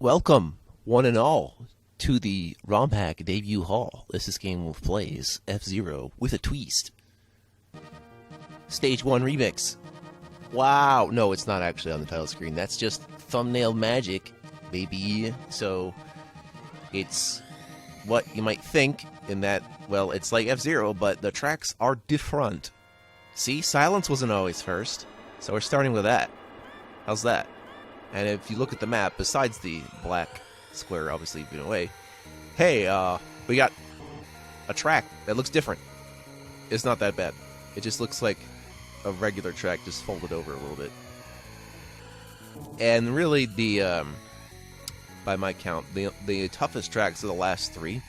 Welcome, one and all, to the ROM Hack Debut Hall. This is Game of Plays F-Zero with a twist. Stage 1 Remix. Wow. No, it's not actually on the title screen. That's just thumbnail magic, baby. So, it's what you might think in that, well, it's like F-Zero, but the tracks are different. See, silence wasn't always first, so we're starting with that. How's that? And if you look at the map, besides the black square obviously being away, hey, we got a track that looks different. It's not that bad. It just looks like a regular track just folded over a little bit. And really, the by my count, the toughest tracks are the last three.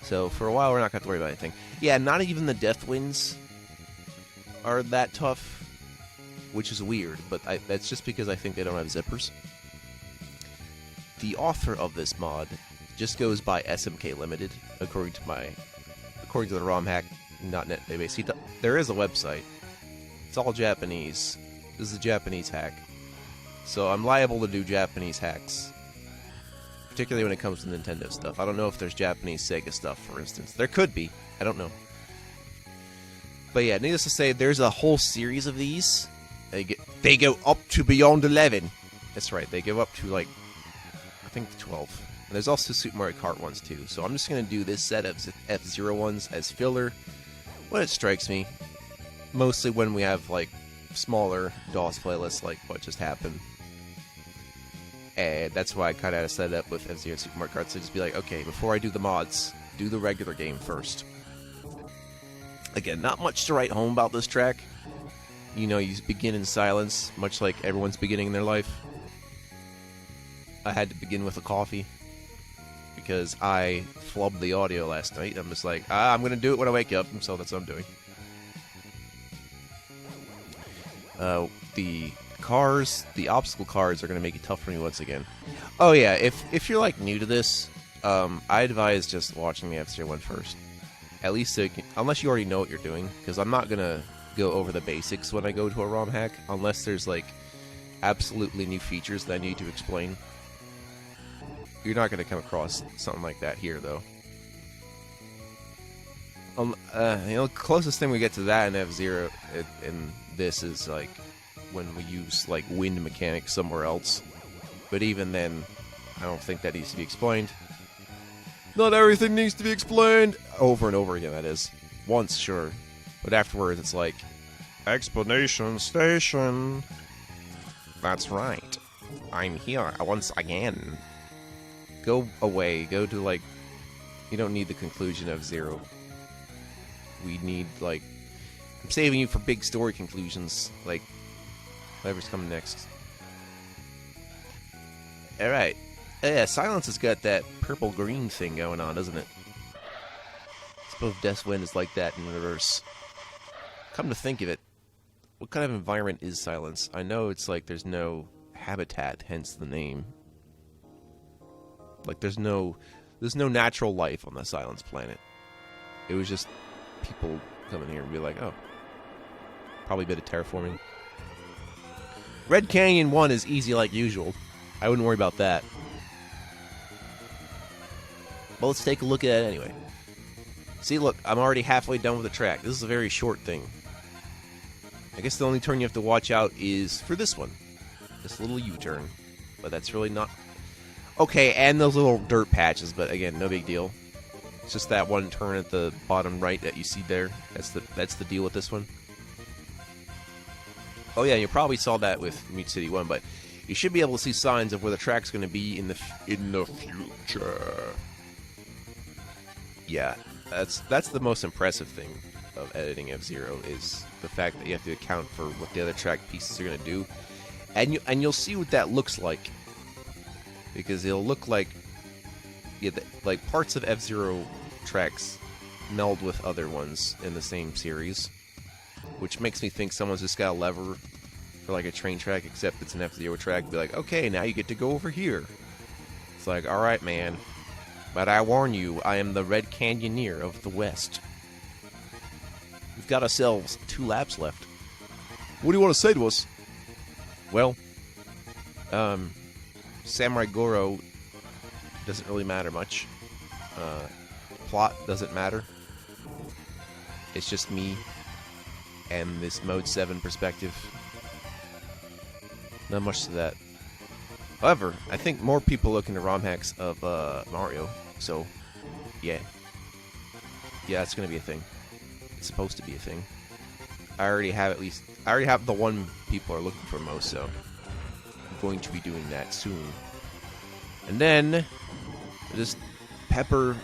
So for a while, we're not going to have to worry about anything. Yeah, not even the Death Winds are that tough, which is weird, but that's just because I think they don't have zippers. The author of this mod just goes by SMK Limited, according to the ROMhack.net database. There is a website. It's all Japanese. This is a Japanese hack, so I'm liable to do Japanese hacks, particularly when it comes to Nintendo stuff. I don't know if there's Japanese Sega stuff, for instance. There could be. I don't know. But yeah, needless to say, there's a whole series of these. They go up to beyond 11. That's right, they go up to, like, I think 12. And there's also Super Mario Kart ones, too. So I'm just going to do this set of F-Zero ones as filler when it strikes me. Mostly when we have, like, smaller DOS playlists like what just happened. And that's why I kind of had to set it up with F-Zero Super Mario Kart. So just be like, okay, before I do the mods, do the regular game first. Again, not much to write home about this track. You know, you begin in silence, much like everyone's beginning in their life. I had to begin with a coffee because I flubbed the audio last night. I'm just like, I'm going to do it when I wake up, and so that's what I'm doing. The cars, the obstacle cars are going to make it tough for me once again. Oh yeah, if you're like new to this, I advise just watching the F-Zero one first. At least, unless you already know what you're doing, because I'm not going to go over the basics when I go to a ROM hack, unless there's like absolutely new features that I need to explain. You're not going to come across something like that here, though. You know, closest thing we get to that in F-Zero in this is like when we use like wind mechanics somewhere else. But even then, I don't think that needs to be explained. Not everything needs to be explained over and over again. That is, once, sure. But afterwards, it's like, explanation station. That's right. I'm here once again. Go away. Go to, like, you don't need the conclusion of Zero. We need, like, I'm saving you for big story conclusions. Like, whatever's coming next. Alright. Yeah, Silence has got that purple-green thing going on, doesn't it? I suppose Death Wind is like that in reverse. Come to think of it, what kind of environment is Silence? I know it's like there's no habitat, hence the name. Like there's no natural life on the Silence planet. It was just people coming here and be like, oh, probably a bit of terraforming. Red Canyon 1 is easy like usual. I wouldn't worry about that. But let's take a look at it anyway. See, look, I'm already halfway done with the track. This is a very short thing. I guess the only turn you have to watch out is for this one. This little U-turn. But that's really not... Okay, and those little dirt patches, but again, no big deal. It's just that one turn at the bottom right that you see there. That's the deal with this one. Oh yeah, you probably saw that with Mute City 1, but you should be able to see signs of where the track's going to be in the future. Yeah, that's the most impressive thing of editing F-Zero is the fact that you have to account for what the other track pieces are going to do, and you'll see what that looks like, because it'll look like like parts of F-Zero tracks meld with other ones in the same series, which makes me think someone's just got a lever for like a train track, except it's an F-Zero track. Be like, okay, now you get to go over here. It's like, all right, man. But I warn you, I am the Red Canyoneer of the West. We've got ourselves 2 laps left. What do you want to say to us? Well, Samurai Goro doesn't really matter much. Plot doesn't matter. It's just me and this Mode 7 perspective. Not much to that. However, I think more people look into ROM hacks of Mario, so yeah. Yeah, it's gonna be a thing. It's supposed to be a thing. I already have the one people are looking for most, so I'm going to be doing that soon. And then just pepper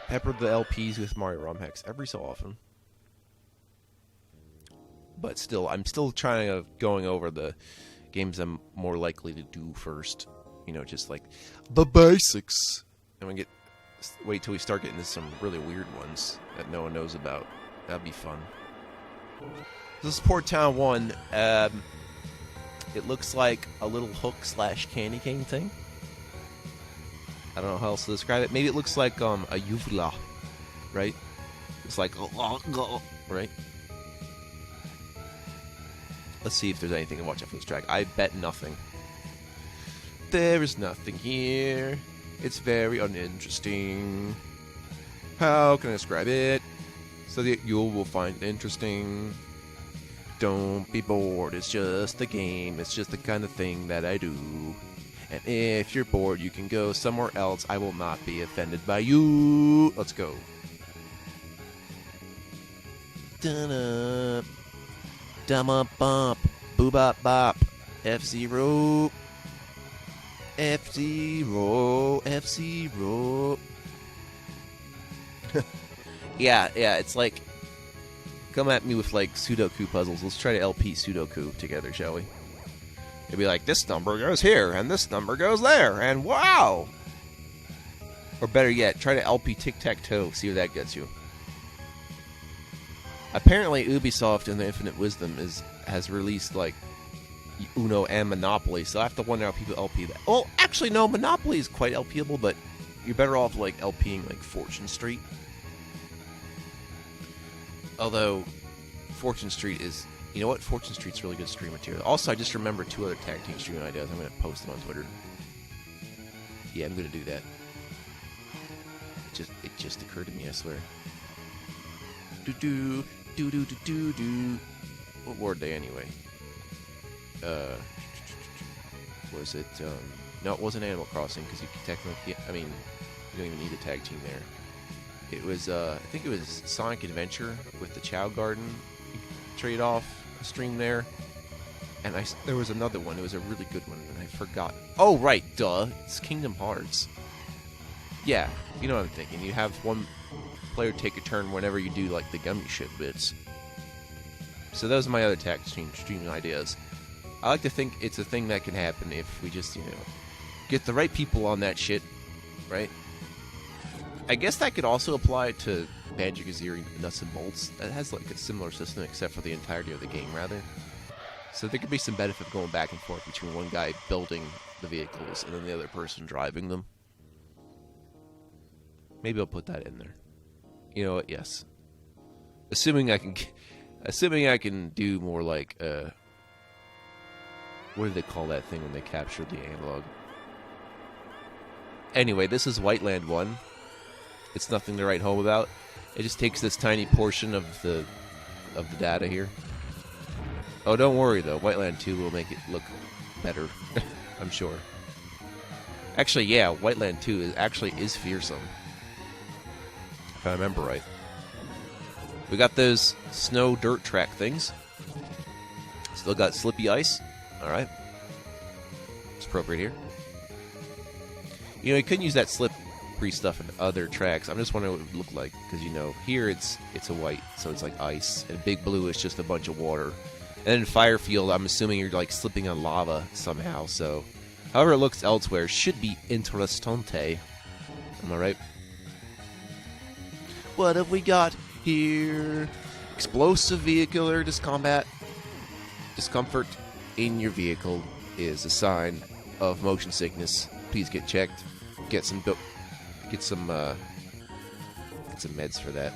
the LPs with Mario ROM hacks every so often. But still, I'm still going over the games I'm more likely to do first. You know, just like the basics. And wait till we start getting into some really weird ones that no one knows about. That'd be fun. This is Port Town 1. It looks like a little hook/candy cane thing. I don't know how else to describe it. Maybe it looks like a uvula, right? It's like right. Let's see if there's anything to watch out for this track. I bet nothing. There is nothing here. It's very uninteresting. How can I describe it so that you will find it interesting? Don't be bored. It's just a game. It's just the kind of thing that I do. And if you're bored, you can go somewhere else. I will not be offended by you. Let's go. Dun-up. Dumma bump. Boobop bop. F-Zero. F-Zero. F-Zero. Yeah, it's like, come at me with like Sudoku puzzles. Let's try to LP Sudoku together, shall we? It'd be like, this number goes here, and this number goes there, and wow! Or better yet, try to LP Tic-Tac-Toe, see where that gets you. Apparently, Ubisoft, in their infinite wisdom, has released, like, Uno and Monopoly, so I have to wonder how people LP that. Well, actually, no, Monopoly is quite LPable, but you're better off, like, LPing, like, Fortune Street. Although, Fortune Street is... You know what? Fortune Street's really good stream material. Also, I just remembered 2 other tag team streaming ideas. I'm going to post them on Twitter. Yeah, I'm going to do that. It just occurred to me, I swear. Do-do-do-do-do-do-do. What were they, anyway? Was it... No, it wasn't Animal Crossing, because you can technically... I mean, you don't even need a tag team there. It was, I think it was Sonic Adventure with the Chow Garden trade-off stream there. And there was another one. It was a really good one, and I forgot. Oh, right, duh. It's Kingdom Hearts. Yeah, you know what I'm thinking. You have one player take a turn whenever you do, like, the gummy ship bits. So those are my other tag streaming ideas. I like to think it's a thing that can happen if we just, you know, get the right people on that shit, right? I guess that could also apply to Banjo-Kazooie Nuts and Bolts. That has like a similar system, except for the entirety of the game, rather. So there could be some benefit going back and forth between one guy building the vehicles and then the other person driving them. Maybe I'll put that in there. You know what? Yes. Assuming I can do more like what do they call that thing when they capture the analog? Anyway, this is Whiteland 1. It's nothing to write home about. It just takes this tiny portion of the data here. Oh, don't worry though. Whiteland 2 will make it look better, I'm sure. Actually, yeah, Whiteland 2 is fearsome, if I remember right. We got those snow dirt track things. Still got slippy ice. All right, it's appropriate here. You know, you couldn't use that slippery stuff in other tracks. I'm just wondering what it would look like, because, you know, here it's a white, so it's like ice, and Big Blue is just a bunch of water. And then in Firefield, I'm assuming you're like slipping on lava somehow. So, however it looks elsewhere, should be interessante. Am I right? What have we got here? Explosive vehicular discombat. Discomfort in your vehicle is a sign of motion sickness. Please get checked. Get some meds for that.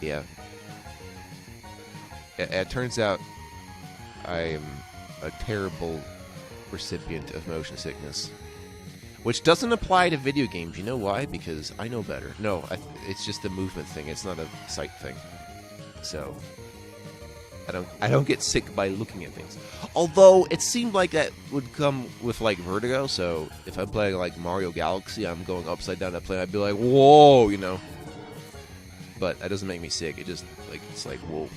Yeah. It turns out I am a terrible recipient of motion sickness. Which doesn't apply to video games. You know why? Because I know better. No, it's just a movement thing. It's not a sight thing. So I don't get sick by looking at things. Although it seemed like that would come with like vertigo. So if I'm playing like Mario Galaxy, I'm going upside down that plane. I'd be like, whoa, you know. But that doesn't make me sick. It just like it's like whoa.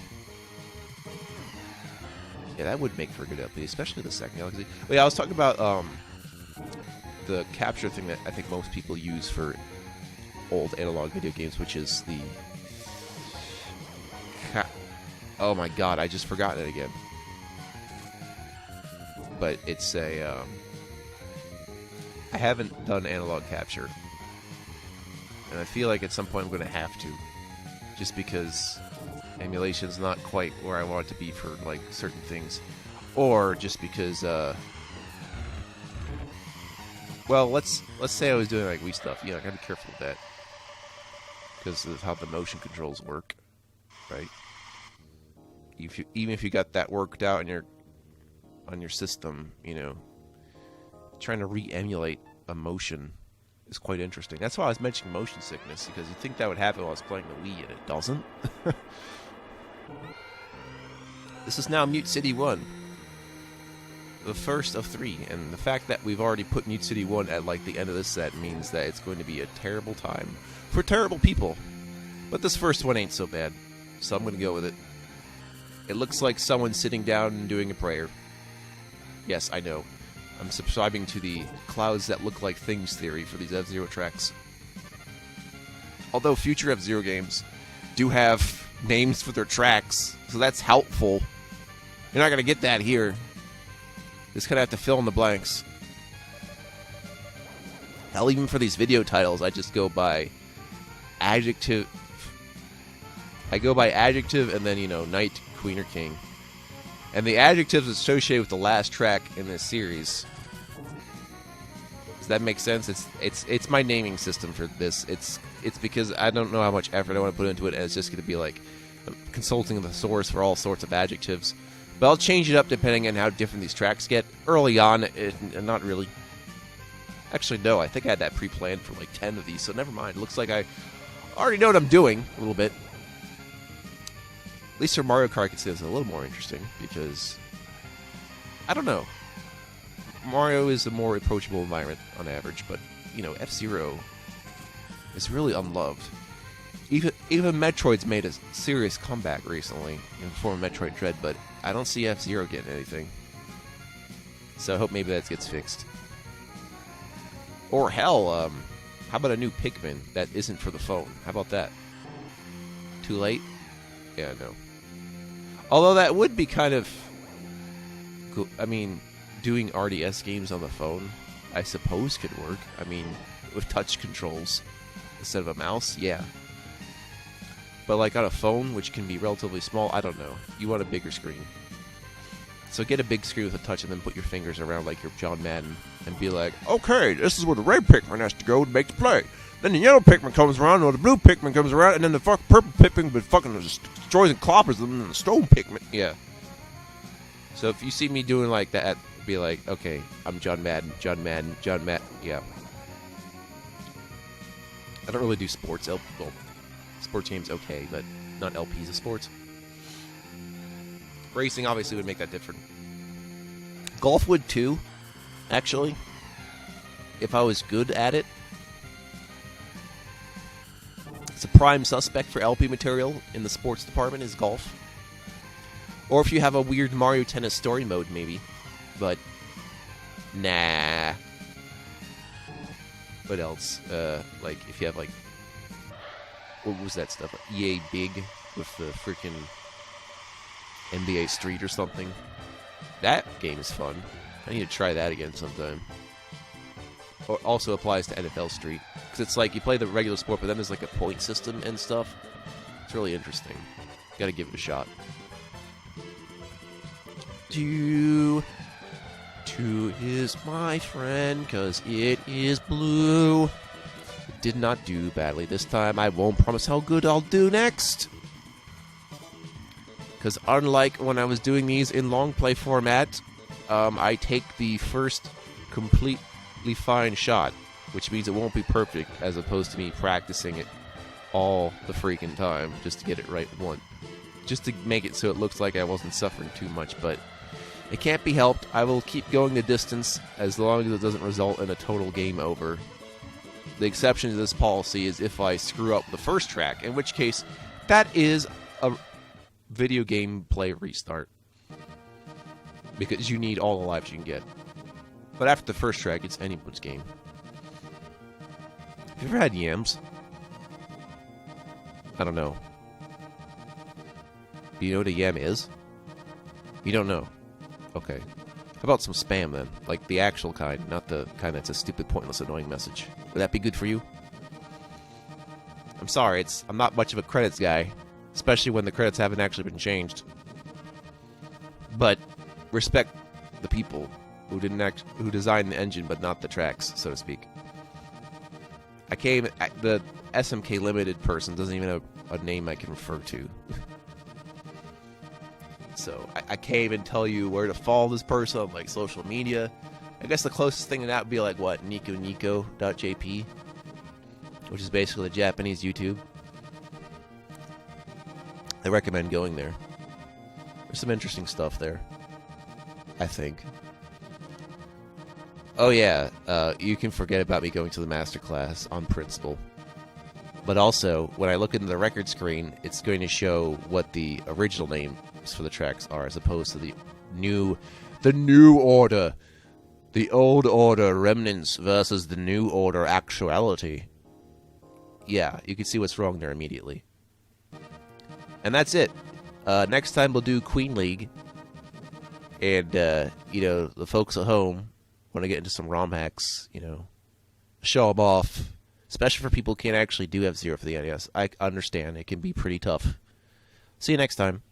Yeah, that would make for a good LP, especially the second Galaxy. But yeah, I was talking about the capture thing that I think most people use for old analog video games, which is the oh my god, I just forgot it again. But it's a I haven't done analog capture, and I feel like at some point I'm going to have to, just because emulation's not quite where I want it to be for like certain things, or just because well, let's say I was doing like Wii stuff. Yeah, I gotta be careful with that because of how the motion controls work, right? Even if you got that worked out on your system, you know, trying to re-emulate a motion is quite interesting. That's why I was mentioning motion sickness, because you'd think that would happen while I was playing the Wii, and it doesn't. This is now Mute City 1. The first of 3, and the fact that we've already put Mute City 1 at like the end of this set means that it's going to be a terrible time for terrible people. But this first one ain't so bad, so I'm going to go with it. It looks like someone sitting down and doing a prayer. Yes, I know. I'm subscribing to the clouds that look like things theory for these F-Zero tracks. Although future F-Zero games do have names for their tracks, so that's helpful. You're not going to get that here. Just kind of have to fill in the blanks. Hell, even for these video titles, I just go by adjective. I go by adjective and then, you know, knight, queen, or king. And the adjectives associated with the last track in this series. Does that make sense? It's my naming system for this. It's because I don't know how much effort I want to put into it, and it's just going to be like consulting the source for all sorts of adjectives. But I'll change it up depending on how different these tracks get. Early on, not really. Actually, no, I think I had that pre-planned for like 10 of these, so never mind. It looks like I already know what I'm doing a little bit. At least for Mario Kart, I can say it's a little more interesting, because I don't know. Mario is a more approachable environment on average, but, you know, F-Zero is really unloved. Even Metroid's made a serious comeback recently in the form of Metroid Dread, but I don't see F-Zero getting anything. So I hope maybe that gets fixed. Or hell, how about a new Pikmin that isn't for the phone? How about that? Too late? Yeah, no. Although that would be kind of cool. I mean, doing RDS games on the phone, I suppose, could work. I mean, with touch controls instead of a mouse, yeah. But like on a phone, which can be relatively small, I don't know. You want a bigger screen. So get a big screen with a touch and then put your fingers around like you're John Madden and be like, okay, this is where the red Pikmin has to go to make the play. Then the yellow Pikmin comes around, or the blue Pikmin comes around, and then the purple Pikmin fucking destroys and clobbers them, and then the stone Pikmin. Yeah. So if you see me doing like that, be like, okay, I'm John Madden, John Madden, John Madden. Yeah. I don't really do sports. Well, sports games, okay, but not LPs of sports. Racing obviously would make that different. Golf would too, actually. If I was good at it. It's a prime suspect for LP material in the sports department is golf. Or if you have a weird Mario Tennis story mode, maybe. But, nah. What else? Like, if you have, like, what was that stuff? EA Big with the freaking NBA Street or something. That game is fun. I need to try that again sometime. Or also applies to NFL Street. Because it's like, you play the regular sport, but then there's like a point system and stuff. It's really interesting. Gotta give it a shot. Two is my friend, cause it is blue. It did not do badly this time. I won't promise how good I'll do next. Because unlike when I was doing these in long play format, I take the first completely fine shot, which means it won't be perfect, as opposed to me practicing it all the freaking time just to get it right once. Just to make it so it looks like I wasn't suffering too much, but it can't be helped. I will keep going the distance as long as it doesn't result in a total game over. The exception to this policy is if I screw up the first track, in which case that is a video game play restart. Because you need all the lives you can get. But after the first track, it's anyone's game. Have you ever had yams? I don't know. Do you know what a yam is? You don't know. Okay. How about some spam then? Like the actual kind, not the kind that's a stupid, pointless, annoying message. Would that be good for you? I'm sorry, I'm not much of a credits guy, especially when the credits haven't actually been changed. But respect the people who who designed the engine, but not the tracks, so to speak. The SMK Limited person doesn't even have a name I can refer to. So I can't even tell you where to follow this person on like social media. I guess the closest thing to that would be like what, nikoniko.jp, which is basically Japanese YouTube. I recommend going there. There's some interesting stuff there, I think. Oh yeah, you can forget about me going to the masterclass on principle. But also, when I look into the record screen, it's going to show what the original names for the tracks are, as opposed to the new order. The old order remnants versus the new order actuality. Yeah, you can see what's wrong there immediately. And that's it. Next time we'll do Queen League. And, the folks at home want to get into some ROM hacks, show them off. Especially for people who can't actually do F-Zero for the NES. I understand. It can be pretty tough. See you next time.